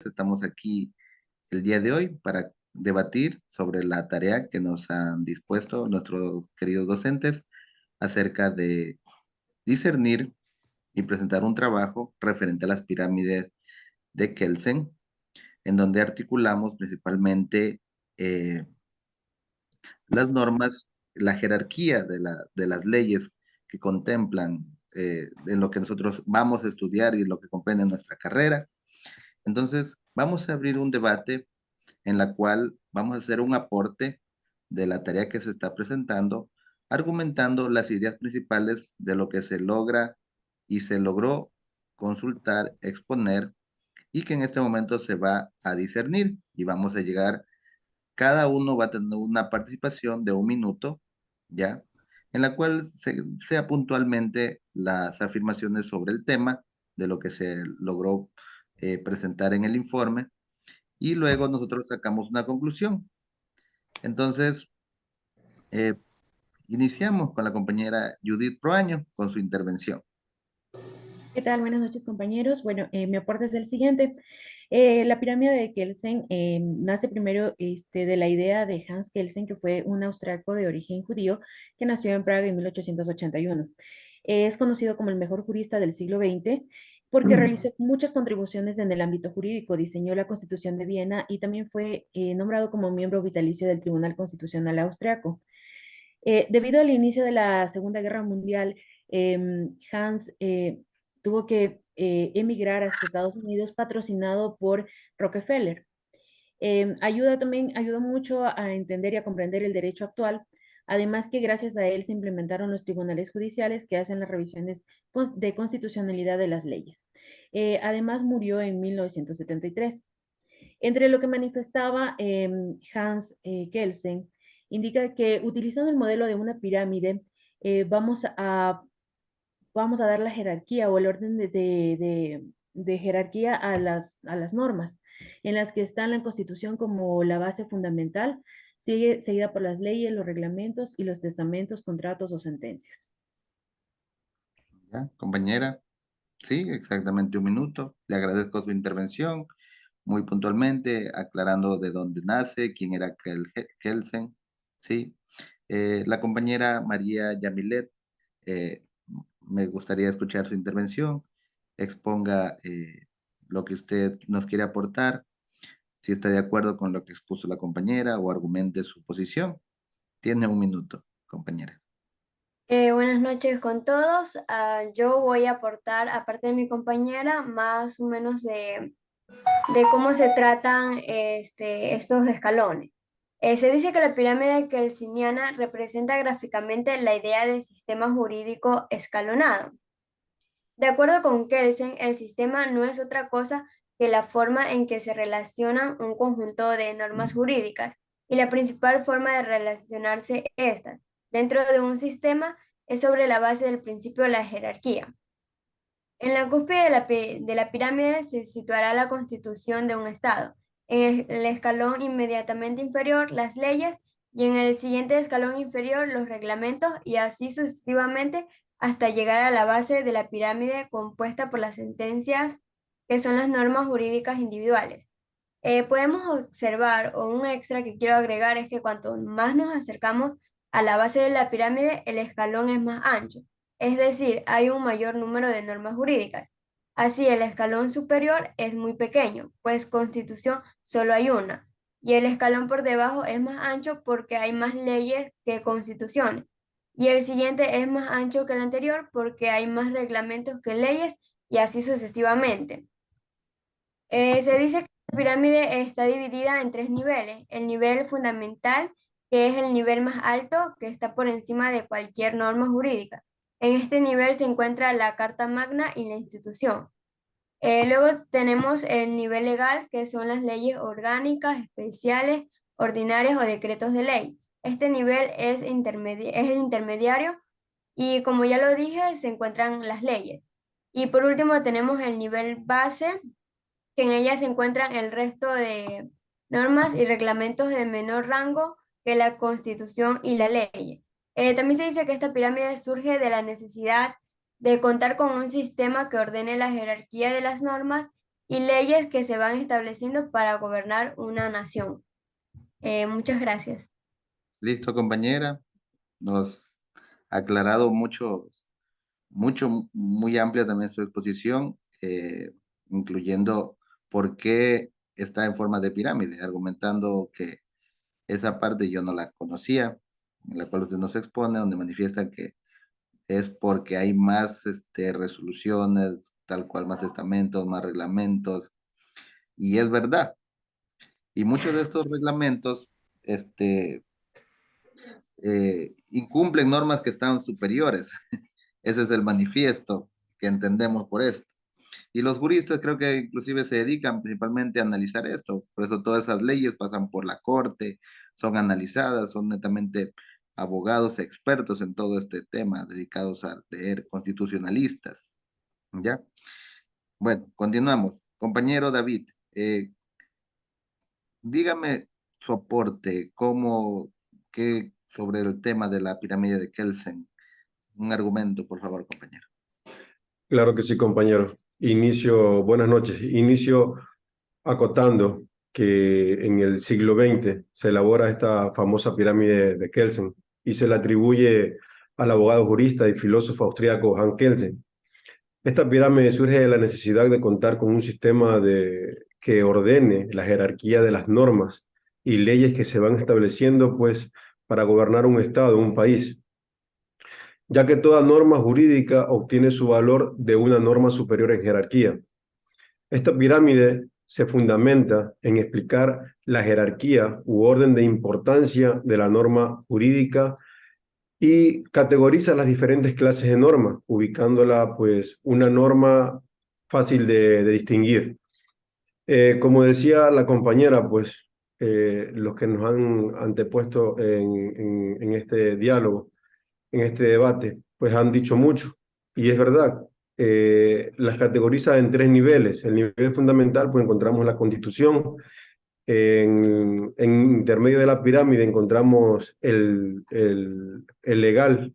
Estamos aquí el día de hoy para debatir sobre la tarea que nos han dispuesto nuestros queridos docentes acerca de discernir y presentar un trabajo referente a las pirámides de Kelsen, en donde articulamos principalmente eh, las normas, la jerarquía de las leyes que contemplan en lo que nosotros vamos a estudiar y lo que comprende nuestra carrera. Entonces, vamos a abrir un debate en la cual vamos a hacer un aporte de la tarea que se está presentando, argumentando las ideas principales de lo que se logra y se logró consultar, exponer y que en este momento se va a discernir y vamos a llegar, cada uno va a tener una participación de 1 minuto, ¿ya? En la cual sea puntualmente las afirmaciones sobre el tema de lo que se logró presentar en el informe y luego nosotros sacamos una conclusión. Entonces, eh, iniciamos con la compañera Judith Proaño con su intervención. ¿Qué tal? Buenas noches, compañeros. Bueno, mi aporte es el siguiente. La pirámide de Kelsen nace primero de la idea de Hans Kelsen, que fue un austriaco de origen judío que nació en Praga en 1881. Es conocido como el mejor jurista del siglo XX porque realizó muchas contribuciones en el ámbito jurídico, diseñó la Constitución de Viena y también fue nombrado como miembro vitalicio del Tribunal Constitucional Austriaco. Debido al inicio de la Segunda Guerra Mundial, Hans tuvo que emigrar hasta Estados Unidos patrocinado por Rockefeller. Ayudó mucho a entender y a comprender el derecho actual, además que gracias a él se implementaron los tribunales judiciales que hacen las revisiones de constitucionalidad de las leyes. Además murió en 1973. Entre lo que manifestaba Hans Kelsen, indica que utilizando el modelo de una pirámide, eh, vamos a, vamos a dar la jerarquía o el orden de jerarquía a las normas, en las que está la Constitución como la base fundamental, seguida por las leyes, los reglamentos y los testamentos, contratos o sentencias. ¿Ya? Compañera, sí, exactamente 1 minuto. Le agradezco su intervención muy puntualmente, aclarando de dónde nace, quién era Kelsen, sí. La compañera María Yamilet, eh, me gustaría escuchar su intervención, exponga lo que usted nos quiere aportar, si está de acuerdo con lo que expuso la compañera o argumente su posición. Tiene 1 minuto, compañera. Buenas noches con todos. Yo voy a aportar, aparte de mi compañera, más o menos de cómo se tratan estos escalones. Se dice que la pirámide kelseniana representa gráficamente la idea del sistema jurídico escalonado. De acuerdo con Kelsen, el sistema no es otra cosa que la forma en que se relacionan un conjunto de normas jurídicas y la principal forma de relacionarse estas dentro de un sistema es sobre la base del principio de la jerarquía. En la cúspide de la pirámide se situará la constitución de un estado. En el escalón inmediatamente inferior, las leyes, y en el siguiente escalón inferior, los reglamentos, y así sucesivamente hasta llegar a la base de la pirámide compuesta por las sentencias, que son las normas jurídicas individuales. Podemos observar, o un extra que quiero agregar, es que cuanto más nos acercamos a la base de la pirámide, el escalón es más ancho, es decir, hay un mayor número de normas jurídicas. Así, el escalón superior es muy pequeño, pues constitución solo hay una, y el escalón por debajo es más ancho porque hay más leyes que constituciones, y el siguiente es más ancho que el anterior porque hay más reglamentos que leyes, y así sucesivamente. Se dice que la pirámide está dividida en 3 niveles. El nivel fundamental, que es el nivel más alto, que está por encima de cualquier norma jurídica. En este nivel se encuentra la Carta Magna y la institución. Luego tenemos el nivel legal, que son las leyes orgánicas, especiales, ordinarias o decretos de ley. Este nivel es el intermediario y, como ya lo dije, se encuentran las leyes. Y por último tenemos el nivel base, que en ella se encuentran el resto de normas y reglamentos de menor rango que la Constitución y la ley. También se dice que esta pirámide surge de la necesidad de contar con un sistema que ordene la jerarquía de las normas y leyes que se van estableciendo para gobernar una nación. Muchas gracias. Listo, compañera. Nos ha aclarado muy amplia también su exposición, incluyendo por qué está en forma de pirámide, argumentando que esa parte yo no la conocía, en la cual usted nos expone, donde manifiesta que es porque hay más resoluciones, tal cual, más testamentos, más reglamentos, y es verdad. Y muchos de estos reglamentos este, incumplen normas que están superiores. Ese es el manifiesto que entendemos por esto. Y los juristas creo que inclusive se dedican principalmente a analizar esto. Por eso todas esas leyes pasan por la corte, son analizadas, son netamente abogados expertos en todo este tema, dedicados a leer constitucionalistas. ¿Ya? Bueno, continuamos. Compañero David, dígame su aporte, sobre el tema de la pirámide de Kelsen. Un argumento, por favor, compañero. Claro que sí, compañero. Buenas noches. Inicio acotando que en el siglo XX se elabora esta famosa pirámide de Kelsen y se le atribuye al abogado jurista y filósofo austríaco Hans Kelsen. Esta pirámide surge de la necesidad de contar con un sistema que ordene la jerarquía de las normas y leyes que se van estableciendo pues, para gobernar un estado, un país, ya que toda norma jurídica obtiene su valor de una norma superior en jerarquía. Esta pirámide se fundamenta en explicar la jerarquía u orden de importancia de la norma jurídica y categoriza las diferentes clases de normas, ubicándola pues una norma fácil de distinguir. Como decía la compañera, pues los que nos han antepuesto en este diálogo, en este debate, pues han dicho mucho. Y es verdad, las categoriza en tres niveles. El nivel fundamental, pues encontramos la Constitución. En intermedio de la pirámide encontramos el legal,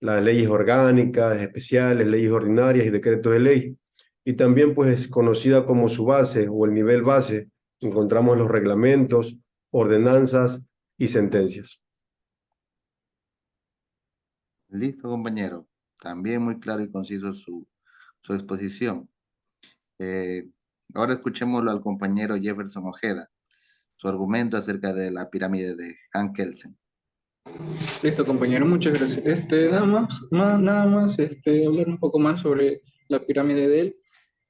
las leyes orgánicas, especiales, leyes ordinarias y decretos de ley. Y también, pues, conocida como su base o el nivel base, encontramos los reglamentos, ordenanzas y sentencias. Listo, compañero. También muy claro y conciso su exposición. Eh, Ahora escuchémoslo al compañero Jefferson Ojeda, su argumento acerca de la pirámide de Hans Kelsen. Listo, compañero, muchas gracias. Nada más, hablar un poco más sobre la pirámide de él.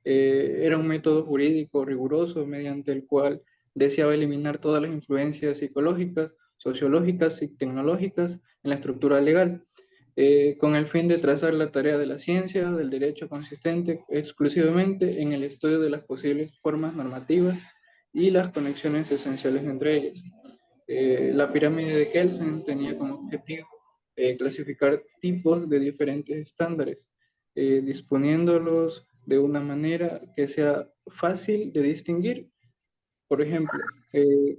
Era un método jurídico riguroso mediante el cual deseaba eliminar todas las influencias psicológicas, sociológicas y tecnológicas en la estructura legal, con el fin de trazar la tarea de la ciencia, del derecho consistente exclusivamente en el estudio de las posibles formas normativas y las conexiones esenciales entre ellas. La pirámide de Kelsen tenía como objetivo clasificar tipos de diferentes estándares, disponiéndolos de una manera que sea fácil de distinguir. Por ejemplo,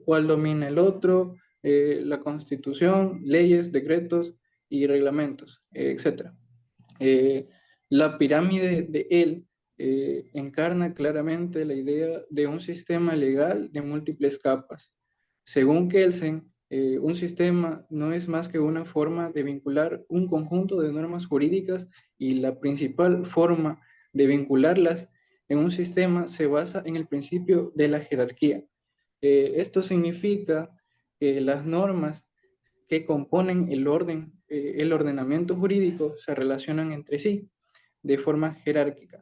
cuál domina el otro, la constitución, leyes, decretos y reglamentos, etc. Eh, la pirámide de él encarna claramente la idea de un sistema legal de múltiples capas. Según Kelsen, un sistema no es más que una forma de vincular un conjunto de normas jurídicas y la principal forma de vincularlas en un sistema se basa en el principio de la jerarquía. Esto significa que las normas que componen el ordenamiento jurídico se relacionan entre sí de forma jerárquica.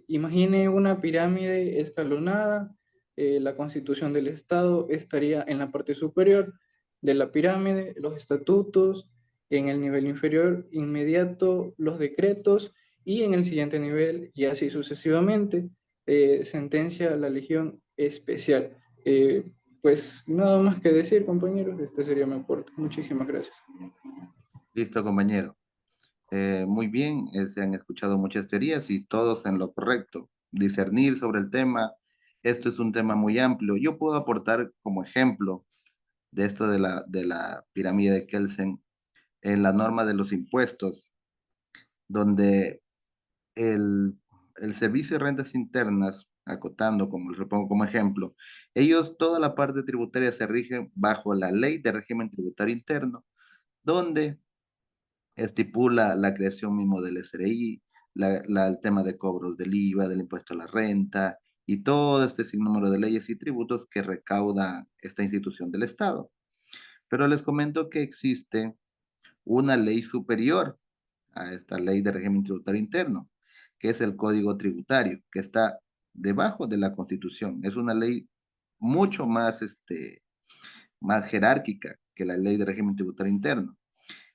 Imagine una pirámide escalonada, la constitución del Estado estaría en la parte superior de la pirámide, los estatutos, en el nivel inferior inmediato los decretos y en el siguiente nivel y así sucesivamente, sentencia la legión especial. Pues nada más que decir, compañeros, este sería mi aporte. Muchísimas gracias. Listo, compañero. Muy bien, se han escuchado muchas teorías y todos en lo correcto. Discernir sobre el tema, esto es un tema muy amplio. Yo puedo aportar como ejemplo de esto de la pirámide de Kelsen en la norma de los impuestos, donde el, el Servicio de Rentas Internas acotando, como les pongo como ejemplo, ellos, toda la parte tributaria se rige bajo la ley de régimen tributario interno, donde estipula la creación mismo del SRI, el tema de cobros del IVA, del impuesto a la renta y todo este sinnúmero de leyes y tributos que recauda esta institución del Estado. Pero les comento que existe una ley superior a esta ley de régimen tributario interno, que es el Código Tributario, que está debajo de la Constitución. Es una ley mucho más, más jerárquica que la ley de régimen tributario interno.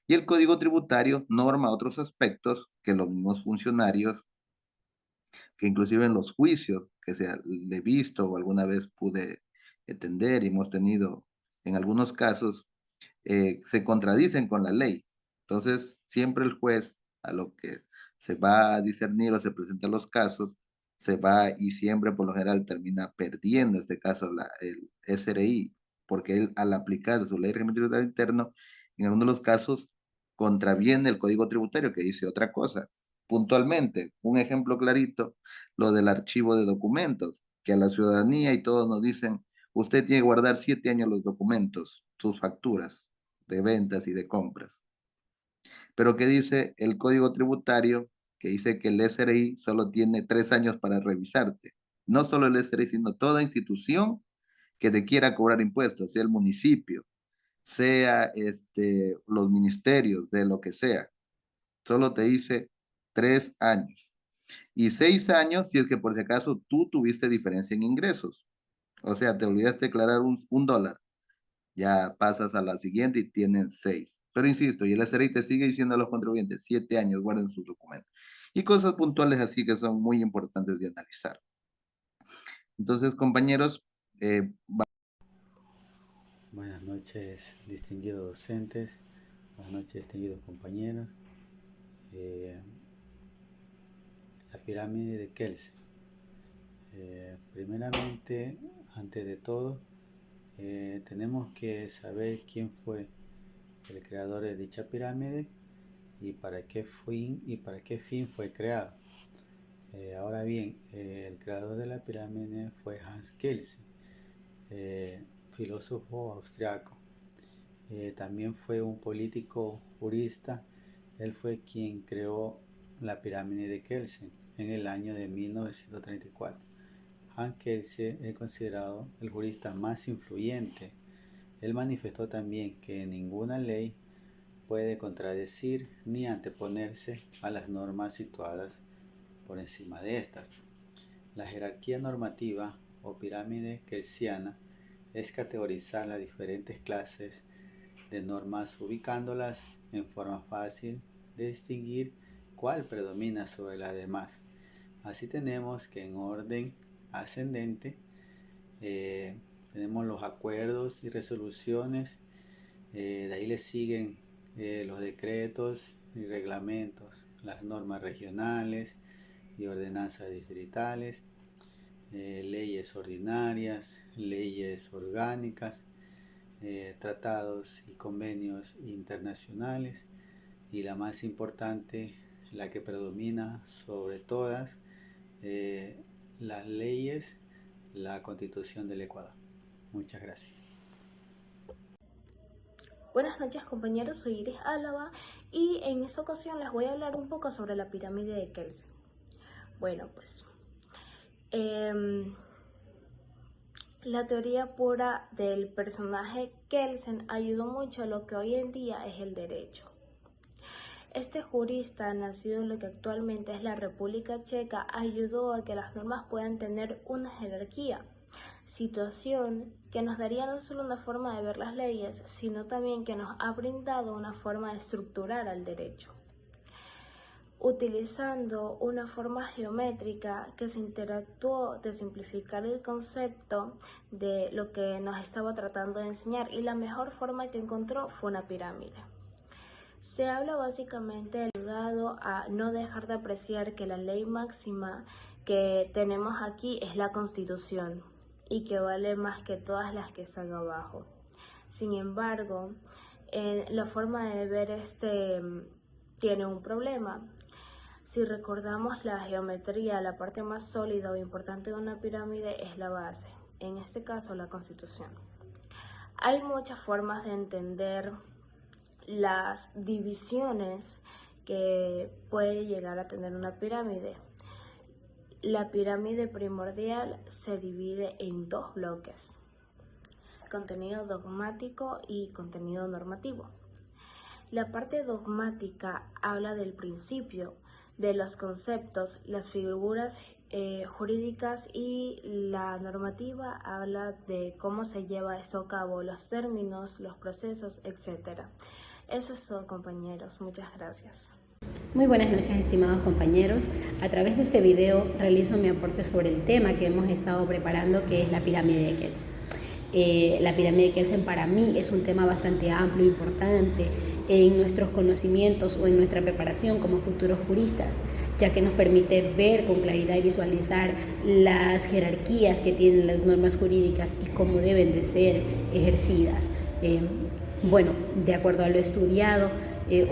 Y el Código Tributario norma otros aspectos que los mismos funcionarios, que inclusive en los juicios que se le he visto o alguna vez pude entender y hemos tenido en algunos casos, se contradicen con la ley. Entonces, siempre el juez a lo que se va a discernir o se presentan los casos, se va y siempre por lo general termina perdiendo, en este caso el SRI, porque él al aplicar su ley de régimen tributario interno, en algunos de los casos contraviene el código tributario que dice otra cosa. Puntualmente, un ejemplo clarito, lo del archivo de documentos, que a la ciudadanía y todos nos dicen, usted tiene que guardar 7 años los documentos, sus facturas de ventas y de compras. Pero ¿qué dice el código tributario? Que dice que el SRI solo tiene 3 años para revisarte. No solo el SRI, sino toda institución que te quiera cobrar impuestos, sea el municipio, sea los ministerios, de lo que sea. Solo te dice 3 años. Y 6 años si es que por si acaso tú tuviste diferencia en ingresos. O sea, te olvidaste declarar un dólar, ya pasas a la siguiente y tienen 6. Pero insisto, y el SRI te sigue diciendo a los contribuyentes, 7 años, guarden sus documentos. Y cosas puntuales así que son muy importantes de analizar. Entonces, compañeros, Buenas noches, distinguidos docentes. Buenas noches, distinguidos compañeros. La pirámide de Kelsen. Primeramente, antes de todo, tenemos que saber quién fue el creador de dicha pirámide y para qué fin fue creado. Ahora bien, el creador de la pirámide fue Hans Kelsen, filósofo austriaco. También fue un político jurista. Él fue quien creó la pirámide de Kelsen en el año de 1934. Hans Kelsen es considerado el jurista más influyente. Él manifestó también que ninguna ley puede contradecir ni anteponerse a las normas situadas por encima de estas. La jerarquía normativa o pirámide kelsiana es categorizar las diferentes clases de normas ubicándolas en forma fácil de distinguir cuál predomina sobre las demás. Así tenemos que en orden ascendente tenemos los acuerdos y resoluciones, de ahí le siguen los decretos y reglamentos, las normas regionales y ordenanzas distritales, leyes ordinarias, leyes orgánicas, tratados y convenios internacionales y la más importante, la que predomina sobre todas las leyes, la Constitución del Ecuador. Muchas gracias. Buenas noches compañeros, soy Iris Álava y en esta ocasión les voy a hablar un poco sobre la pirámide de Kelsen. Bueno, pues la teoría pura del personaje Kelsen ayudó mucho a lo que hoy en día es el derecho. Este jurista, nacido en lo que actualmente es la República Checa, ayudó a que las normas puedan tener una jerarquía, situación que nos daría no solo una forma de ver las leyes, sino también que nos ha brindado una forma de estructurar al derecho, utilizando una forma geométrica que se interactuó de simplificar el concepto de lo que nos estaba tratando de enseñar, y la mejor forma que encontró fue una pirámide. Se habla básicamente del ayudado a no dejar de apreciar que la ley máxima que tenemos aquí es la Constitución y que vale más que todas las que están abajo. Sin embargo, la forma de ver tiene un problema. Si recordamos la geometría, la parte más sólida o importante de una pirámide es la base, en este caso la Constitución. Hay muchas formas de entender las divisiones que puede llegar a tener una pirámide. La pirámide primordial se divide en dos bloques: contenido dogmático y contenido normativo. La parte dogmática habla del principio, de los conceptos, las figuras jurídicas, y la normativa habla de cómo se lleva esto a cabo, los términos, los procesos, etc. Eso es todo, compañeros. Muchas gracias. Muy buenas noches, estimados compañeros. A través de este video realizo mi aporte sobre el tema que hemos estado preparando, que es la pirámide de Kelsen. La pirámide de Kelsen para mí es un tema bastante amplio e importante en nuestros conocimientos o en nuestra preparación como futuros juristas, ya que nos permite ver con claridad y visualizar las jerarquías que tienen las normas jurídicas y cómo deben de ser ejercidas. Bueno, de acuerdo a lo estudiado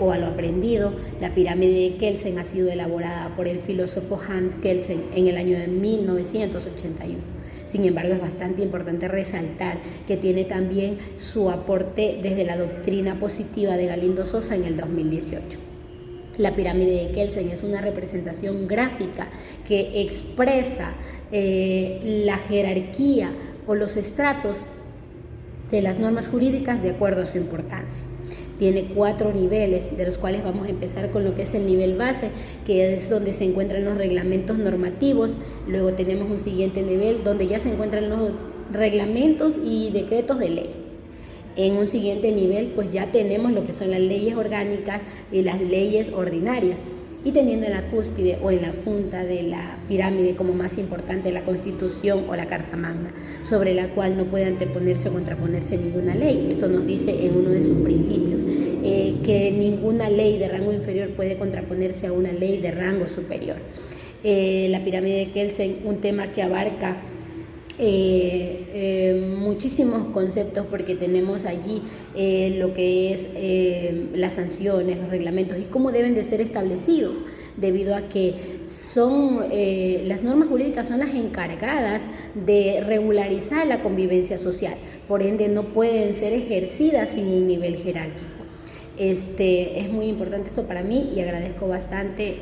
o a lo aprendido, la pirámide de Kelsen ha sido elaborada por el filósofo Hans Kelsen en el año de 1981. Sin embargo, es bastante importante resaltar que tiene también su aporte desde la doctrina positiva de Galindo Sosa en el 2018. La pirámide de Kelsen es una representación gráfica que expresa la jerarquía o los estratos de las normas jurídicas de acuerdo a su importancia. Tiene 4 niveles, de los cuales vamos a empezar con lo que es el nivel base, que es donde se encuentran los reglamentos normativos. Luego tenemos un siguiente nivel donde ya se encuentran los reglamentos y decretos de ley. En un siguiente nivel pues ya tenemos lo que son las leyes orgánicas y las leyes ordinarias. Y teniendo en la cúspide o en la punta de la pirámide como más importante la Constitución o la Carta Magna, sobre la cual no puede anteponerse o contraponerse ninguna ley. Esto nos dice en uno de sus principios, que ninguna ley de rango inferior puede contraponerse a una ley de rango superior. La pirámide de Kelsen, un tema que abarca muchísimos conceptos, porque tenemos allí lo que es las sanciones, los reglamentos y cómo deben de ser establecidos, debido a que son las normas jurídicas son las encargadas de regularizar la convivencia social, por ende no pueden ser ejercidas sin un nivel jerárquico. Es muy importante esto para mí y agradezco bastante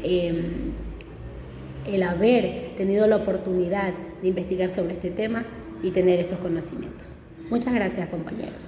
el haber tenido la oportunidad de investigar sobre este tema y tener estos conocimientos. Muchas gracias, compañeros.